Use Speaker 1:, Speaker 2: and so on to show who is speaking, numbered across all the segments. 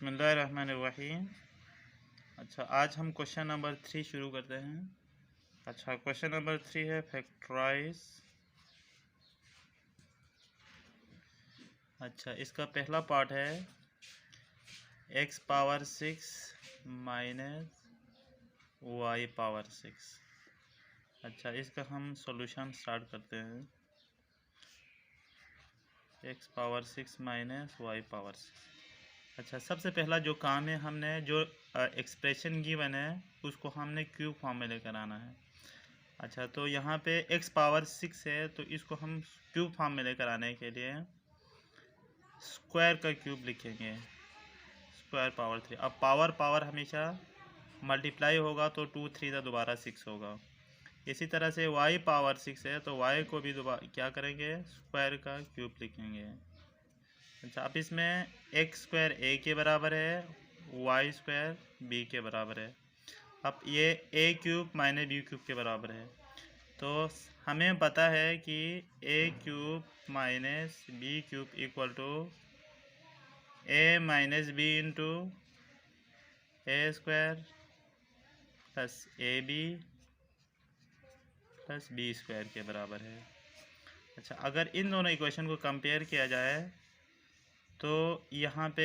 Speaker 1: बिस्मिल्लाहिर्रहमानिर्रहीम। अच्छा, आज हम क्वेश्चन नंबर 3 शुरू करते हैं। अच्छा, क्वेश्चन नंबर 3 है फैक्टराइज। अच्छा, इसका पहला पार्ट है x power 6 minus y power 6। अच्छा, इसका हम सॉल्यूशन स्टार्ट करते हैं। x power 6 minus y power 6। अच्छा, सबसे पहला जो काम है, हमने जो एक्सप्रेशन गिवन है उसको हमने क्यूब फॉर्म में लेकर आना है। अच्छा, तो यहाँ पे x पावर 6 है, तो इसको हम क्यूब फॉर्म में लेकर आने के लिए स्क्वायर का क्यूब लिखेंगे, स्क्वायर पावर 3। अब पावर हमेशा मल्टीप्लाई होगा तो 2 3 का दोबारा 6 होगा। इसी तरह से y पावर 6 है, तो y को भी दोबारा क्या करेंगे, स्क्वायर का क्यूब लिखेंगे। अच्छा, अब इसमें एक्स स्क्वायर ए के बराबर है, वाई स्क्वायर बी के बराबर है। अब ये A cube minus B cube के बराबर है, तो हमें पता है कि A cube minus B cube equal to A minus B into A square plus A B plus B square के बराबर है। अच्छा, अगर इन दोनों इक्वेशन को कंपेयर किया जाए तो यहाँ पे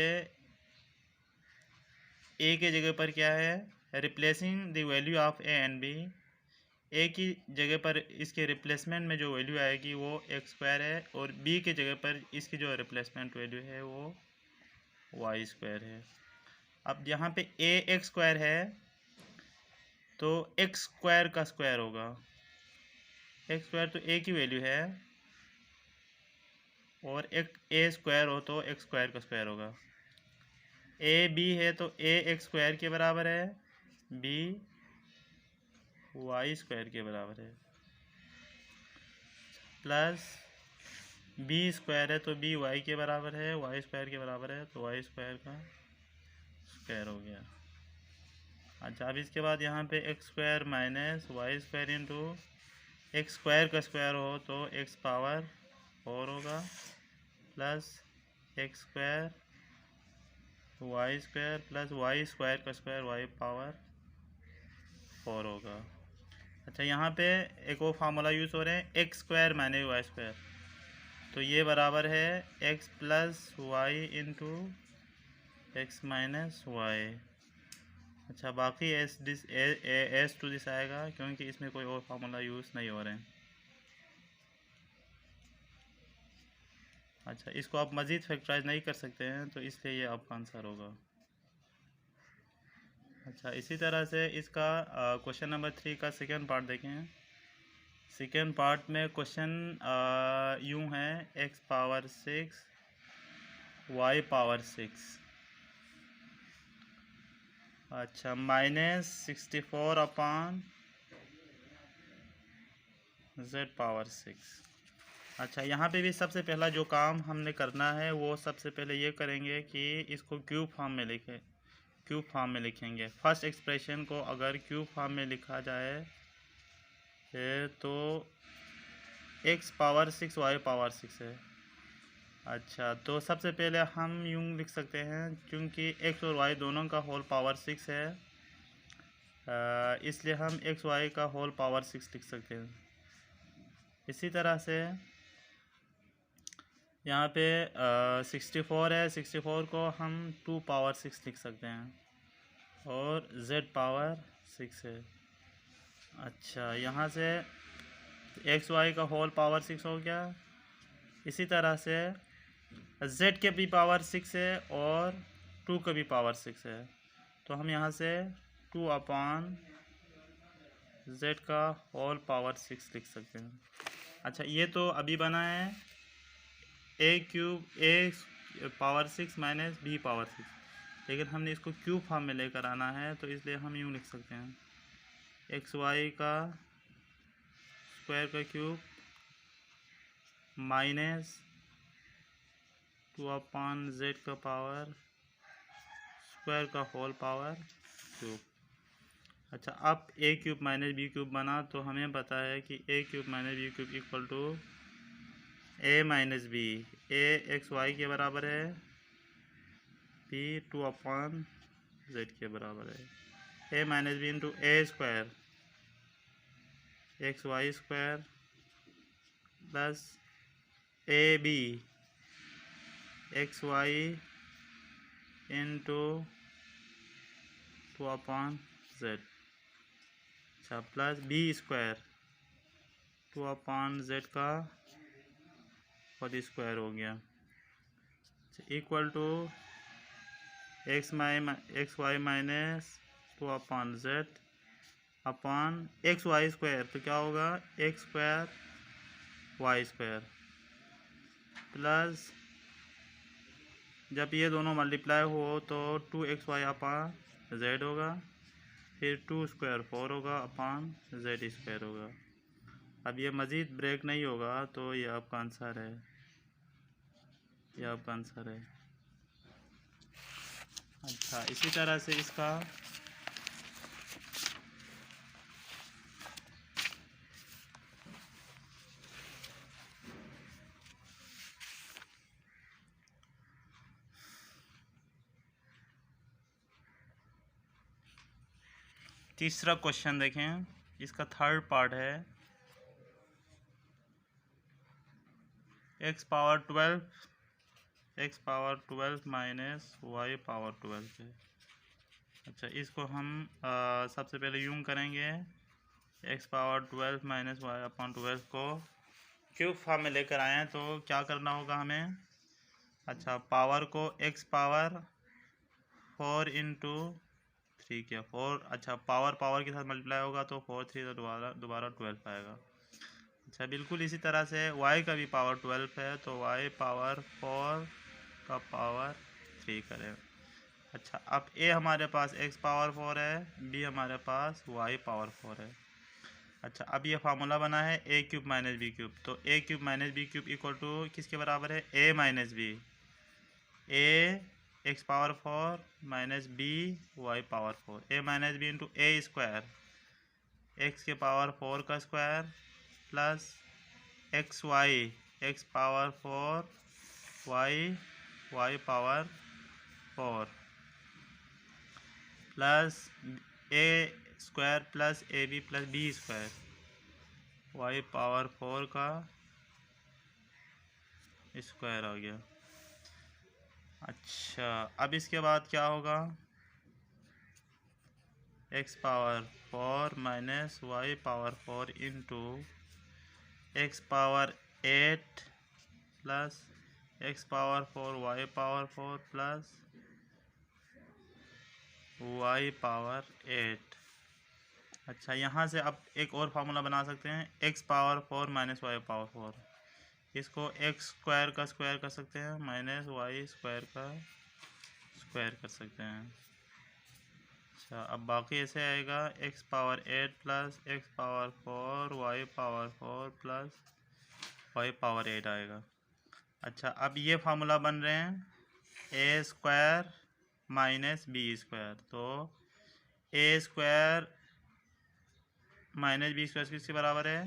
Speaker 1: ए के जगह पर क्या है, replacing the value of A and B. A की जगह पर इसके रिप्लेसमेंट में जो वैल्यू आएगी वो एक्स स्क्वायर है, और बी के जगह पर इसकी जो रिप्लेसमेंट वैल्यू है वो वाई स्क्वायर है। अब यहाँ पे ए एक्स स्क्वायर है, तो एक्स स्क्वायर का स्क्वायर होगा। एक्स स्क्वायर तो ए की वैल्यू है, और एक ए स्क्वायर हो तो एक्स स्क्वायर का स्क्वायर होगा। ए बी है तो ए एक्स स्क्वायर के बराबर है, बी वाई स्क्वायर के बराबर है, प्लस बी स्क्वायर है तो बी वाई के बराबर है, वाई स्क्वायर के बराबर है, तो वाई स्क्वायर का स्क्वायर हो गया। अच्छा, अब इसके बाद यहाँ पे x square minus y square into x square का स्क्वायर हो तो एक्स पावर 4 होगा, plus x square y square plus y square का स्क्वायर वाई पावर 4 होगा। अच्छा, यहाँ पे एक और फार्मूला यूज़ हो रहे हैं, x square minus y square, तो ये बराबर है x plus y into x minus y. अच्छा, बाकी एस टू दिस आएगा क्योंकि इसमें कोई और फार्मूला यूज़ नहीं हो रहे हैं। अच्छा, इसको आप मज़ीद फैक्टराइज नहीं कर सकते हैं, तो इसलिए ये आपका आंसर होगा। अच्छा, इसी तरह से इसका क्वेश्चन नंबर 3 का सेकेंड पार्ट देखें। सेकेंड पार्ट में क्वेश्चन यूँ है, एक्स पावर 6 वाई पावर 6। अच्छा, माइनस 64 अपान जेड पावर 6। अच्छा, यहाँ पे भी सबसे पहला जो काम हमने करना है वो सबसे पहले ये करेंगे कि इसको क्यूब फॉर्म में लिखेंगे। फर्स्ट एक्सप्रेशन को अगर क्यूब फॉर्म में लिखा जाए तो एक्स पावर 6 वाई पावर 6 है। अच्छा, तो सबसे पहले हम यूँ लिख सकते हैं, क्योंकि एक्स और वाई दोनों का होल पावर 6 है, इसलिए हम एक्स वाई का होल पावर 6 लिख सकते हैं। इसी तरह से यहाँ पे 64 है, 64 को हम 2 पावर 6 लिख सकते हैं, और z पावर 6 है। अच्छा, यहाँ से एक्स वाई का होल पावर 6 हो गया। इसी तरह से z के भी पावर 6 है और 2 का भी पावर 6 है, तो हम यहाँ से 2 अपान z का होल पावर 6 लिख सकते हैं। अच्छा, ये तो अभी बना है ए क्यूब ए पावर 6 माइनस बी पावर 6, लेकिन हमने इसको क्यूब फॉर्म में लेकर आना है, तो इसलिए हम यूँ लिख सकते हैं, एक्स वाई का स्क्वायर का क्यूब माइनस 2 अपान जेड का पावर स्क्वायर का होल पावर क्यूब। अच्छा, अब A cube minus B cube बना, तो हमें पता है कि A cube minus B cube equal to A minus B. A X Y के बराबर है, बी 2/z के बराबर है। a minus B into A square X Y square plus A B X Y into 2/z। अच्छा plus B square 2/z का whole square हो गया equal to x y minus 2/z upon x Y square, तो क्या होगा x square y square plus जब ये दोनों मल्टीप्लाई हो तो 2xy अपॉन z होगा, फिर 2 स्क्वायर 4 होगा अपॉन z स्क्वायर होगा। अब ये मज़ीद ब्रेक नहीं होगा तो ये आपका आंसर है, ये आपका आंसर है। अच्छा इसी तरह से इसका तीसरा क्वेश्चन देखें, इसका थर्ड पार्ट है x power 12 minus y power 12 है। अच्छा इसको हम सबसे पहले यूं करेंगे, x power 12 minus y upon 12 को क्यूब फॉर्म में लेकर आए हैं तो क्या करना होगा हमें। अच्छा पावर को x पावर 4 इंटू 3 किया 4, अच्छा पावर के साथ मल्टीप्लाई होगा तो 4 3 तो दोबारा 12 आएगा। अच्छा बिल्कुल इसी तरह से y का भी पावर 12 है तो y पावर 4 का पावर 3 करें। अच्छा अब a हमारे पास x पावर 4 है, b हमारे पास y पावर 4 है। अच्छा अब ये फार्मूला बना है a cube minus B cube, तो a cube minus B cube equal to किसके बराबर है a minus b, a x power 4 minus b y power 4, a minus B into A square x के पावर 4 का square plus x power 4 Y power 4 plus A square plus A B plus B square y power 4 का square आ गया। अच्छा अब इसके बाद क्या होगा, x power 4 minus y power 4 into x power 8 plus x power 4 Y power 4 plus Y power 8। अच्छा यहाँ से अब एक और फार्मूला बना सकते हैं, x power 4 minus y power 4, इसको एक्स स्क्वायर का स्क्वायर कर सकते हैं माइनस वाई स्क्वायर का स्क्वायर कर सकते हैं। अच्छा अब बाकी ऐसे आएगा x power 8 plus x power 4 Y power 4 plus Y power 8 आएगा। अच्छा अब ये फार्मूला बन रहे हैं a square minus b square, तो a square minus b square किसके बराबर है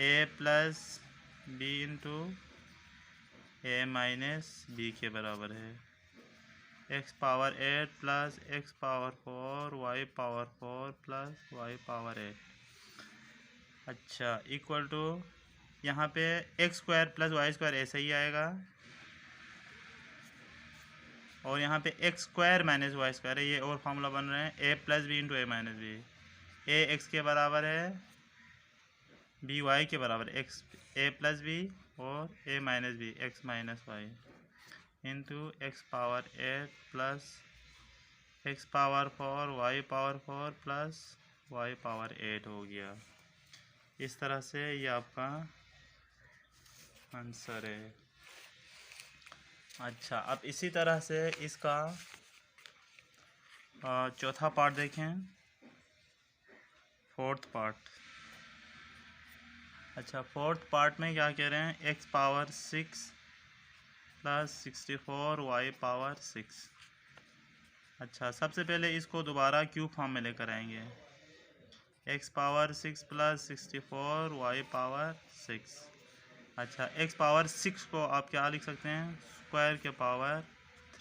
Speaker 1: a plus b into a minus b के बराबर है। X power 8 plus x power 4 Y power 4 plus Y power 8। अच्छा इक्वल टू यहाँ पे x square plus y square ऐसे ही आएगा और यहाँ पे x square minus y square है, ये और फार्मूला बन रहे हैं ए plus b into a minus B, A x के बराबर है बी वाई के बराबर, एक्स ए प्लस बी और A minus B X minus Y into x power 8 plus x power 4 Y power 4 plus Y power 8 हो गया। इस तरह से ये आपका आंसर है। अच्छा अब इसी तरह से इसका चौथा पार्ट देखें, फोर्थ पार्ट। अच्छा फोर्थ पार्ट में क्या कह रहे हैं, x power 6 plus 64 y power 6। अच्छा सबसे पहले इसको दोबारा क्यूब फॉर्म में लेकर आएंगे, x power 6 plus 64 y power 6। अच्छा एक्स पावर 6 को आप क्या लिख सकते हैं, स्क्वायर के पावर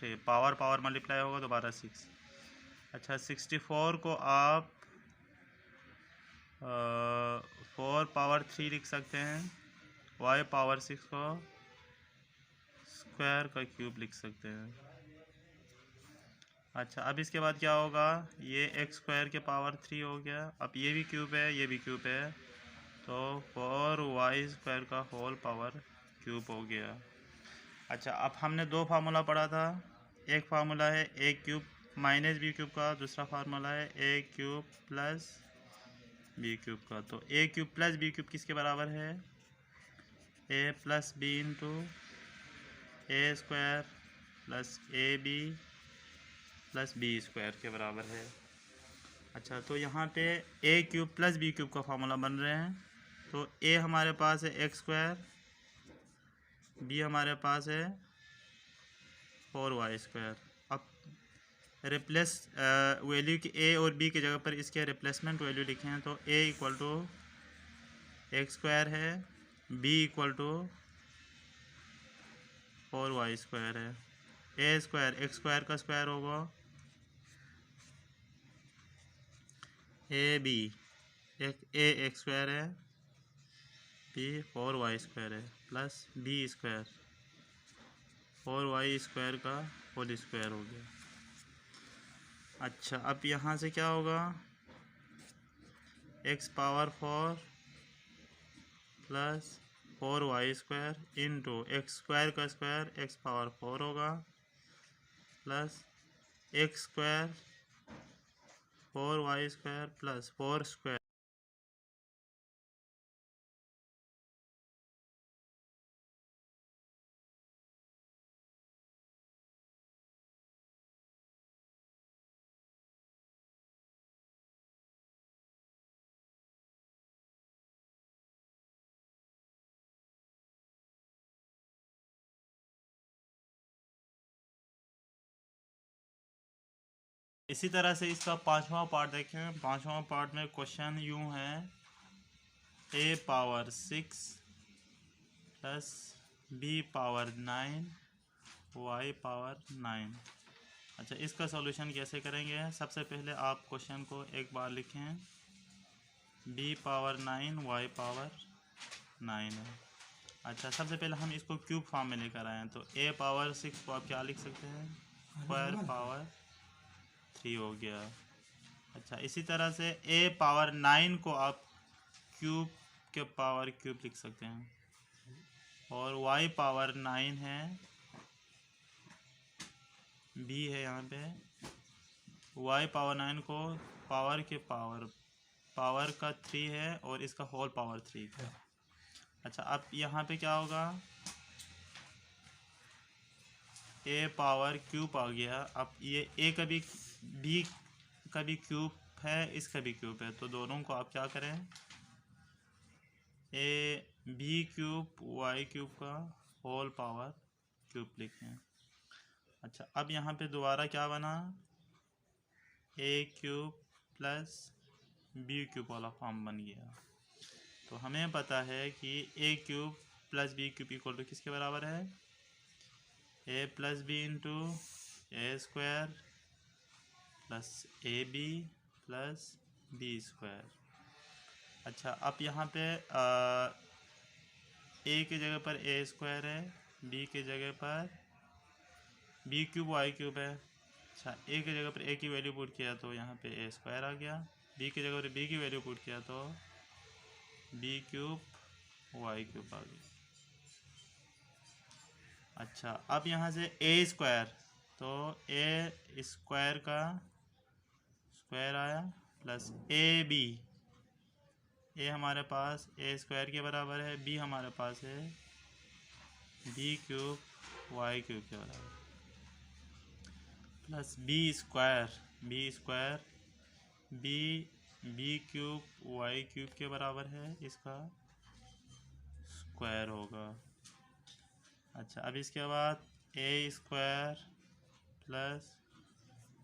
Speaker 1: 3 पावर पावर मल्टीप्लाई होगा दोबारा 6। अच्छा 64 को आप 4 पावर 3 लिख सकते हैं, y पावर 6 को स्क्वायर का क्यूब लिख सकते हैं। अच्छा अब इसके बाद क्या होगा, ये x स्क्वायर के पावर 3 हो गया, अब ये भी क्यूब है ये भी क्यूब है, तो 4y स्क्वायर का होल पावर क्यूब हो गया। अच्छा अब हमने दो फार्मूला पढ़ा था, एक फार्मूला है a cube minus B cube का, दूसरा फार्मूला है a cube plus B cube का। तो a cube plus B cube किसके बराबर है, a plus b into A square plus A B plus B square के बराबर है। अच्छा तो यहाँ पे a cube plus B cube का फार्मूला बन रहे हैं, तो a हमारे पास है एक्स स्क्वायर, b हमारे पास है 4y स्क्वायर। अब रिप्लेस वैल्यू की a और b की जगह पर इसके रिप्लेसमेंट वैल्यू लिखे हैं, तो a equal to x square है, b equal to 4y square है, a स्क्वायर एक्स स्क्वायर का स्क्वायर होगा, a b A x square है, बी 4y स्क्वायर है, plus B square 4y square का होल स्क्वायर हो गया। अच्छा अब यहाँ से क्या होगा, x power 4 plus 4y square into x square का स्क्वायर x पावर 4 होगा, plus x square 4y square plus 4 square. इसी तरह से इसका पांचवा पार्ट देखें। पांचवा पार्ट में क्वेश्चन यूं है, a power 6 plus b power 9 y power 9। अच्छा इसका सॉल्यूशन कैसे करेंगे, सबसे पहले आप क्वेश्चन को एक बार लिखें, b पावर 9 y पावर 9 है। अच्छा सबसे पहले हम इसको क्यूब फॉर्म में लेकर आए हैं, तो a पावर 6 को आप क्या लिख सकते हैं, स्क्वायर पावर 3 हो गया। अच्छा इसी तरह से a पावर 9 को आप क्यूब के पावर क्यूब लिख सकते हैं, और y पावर 9 है, b है यहाँ पे, y पावर 9 को पावर के पावर का 3 है, और इसका होल पावर 3 है। अच्छा अब यहाँ पे क्या होगा, a पावर क्यूब आ गया। अब ये a का भी b का भी क्यूब है, इसका भी क्यूब है, तो दोनों को आप क्या करें, a b cube y cube का होल पावर क्यूब लिखें। अच्छा अब यहाँ पे दोबारा क्या बना, a cube plus b cube वाला फॉर्म बन गया। तो हमें पता है कि a cube plus b cube equal to किसके बराबर है, a plus b into A square plus A B plus B square. अच्छा अब यहाँ पे a की जगह पर a स्क्वायर है, b की जगह पर b क्यूब y क्यूब है। अच्छा a की जगह पर a की वैल्यू पुट किया तो यहाँ पे a स्क्वायर आ गया, b की जगह पर b की वैल्यू पुट किया तो b क्यूब y क्यूब आ गया। अच्छा अब यहाँ से a स्क्वायर, तो a स्क्वायर का स्क्वायर आया, प्लस ए बी, ए हमारे पास ए स्क्वायर के बराबर है, बी हमारे पास है बी क्यूब वाई क्यूब के बराबर, plus B square B cube Y cube के बराबर है, इसका स्क्वायर होगा। अच्छा अब इसके बाद A square plus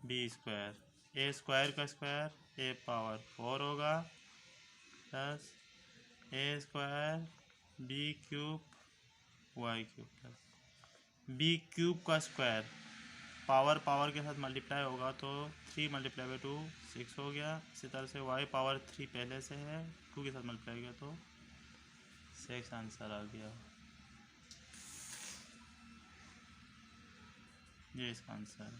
Speaker 1: B square, A square का स्क्वायर ए पावर 4 होगा, प्लस ए square B cube Y cube plus B cube का स्क्वायर पावर पावर के साथ मल्टीप्लाई होगा तो 3 मल्टीप्लाई बाई 2 6 हो गया। इसी तरह से y पावर 3 पहले से है, 2 के साथ मल्टीप्लाई किया तो 6 आंसर आ गया। ये इसका आंसर है।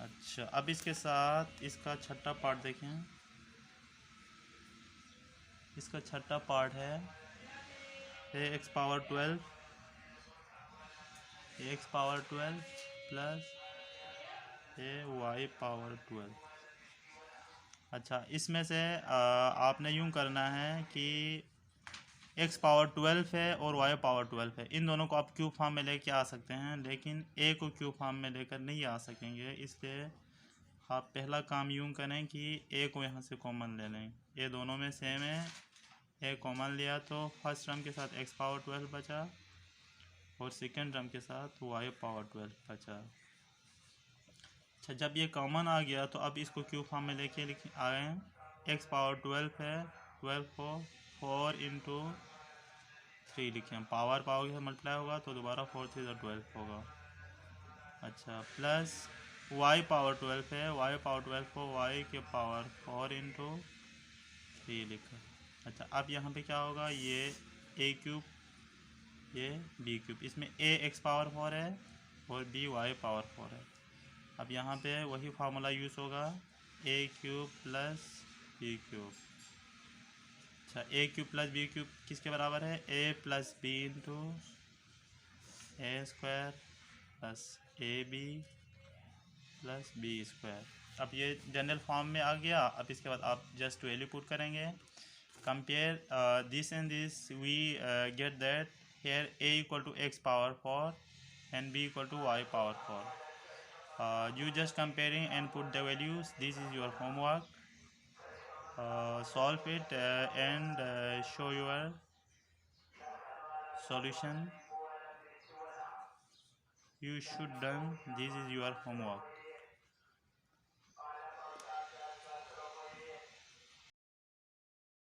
Speaker 1: अच्छा, अब इसके साथ इसका छठा पार्ट देखें। इसका छठा पार्ट है ax power 12 plus ay power 12। अच्छा, इसमें से आपने यूं करना है कि x पावर 12 है और y पावर 12 है, इन दोनों को आप क्यूब फॉर्म में लेके आ सकते हैं, लेकिन a को क्यूब फॉर्म में लेकर नहीं आ सकेंगे। इसलिए आप पहला काम यूं करें कि a को यहाँ से कॉमन ले लें। ये दोनों में सेम है, a कॉमन लिया तो फर्स्ट टर्म के साथ x पावर 12 बचा और सेकेंड टर्म के साथ y पावर 12 बचा। अच्छा, जब ये कॉमन आ गया तो अब इसको क्यूब फॉर्म में लेके आए। x पावर 12 है, 12 को 4 इंटू 3 लिखें, पावर पावर के साथ मल्टीप्लाई होगा तो दोबारा 4 3 12 होगा। अच्छा, प्लस y पावर 12 है, y पावर 12 को y के पावर 4 इंटू 3 लिखा। अच्छा, अब यहाँ पे क्या होगा, ये a क्यूब, ये b क्यूब, इसमें a x पावर 4 है और b y पावर 4 है। अब यहाँ पे वही फार्मूला यूज़ होगा, a cube plus b cube. अच्छा, a cube plus b cube किसके बराबर है, a plus b into a square plus A B plus B square. अब ये जनरल फॉर्म में आ गया। अब इसके बाद आप जस्ट वैल्यू पुट करेंगे, compare this and this, we get that here a equal to x power 4 and b equal to y power 4. You just comparing and put the values. This is your homework. Solve it and show your solution. You should done. This is your homework.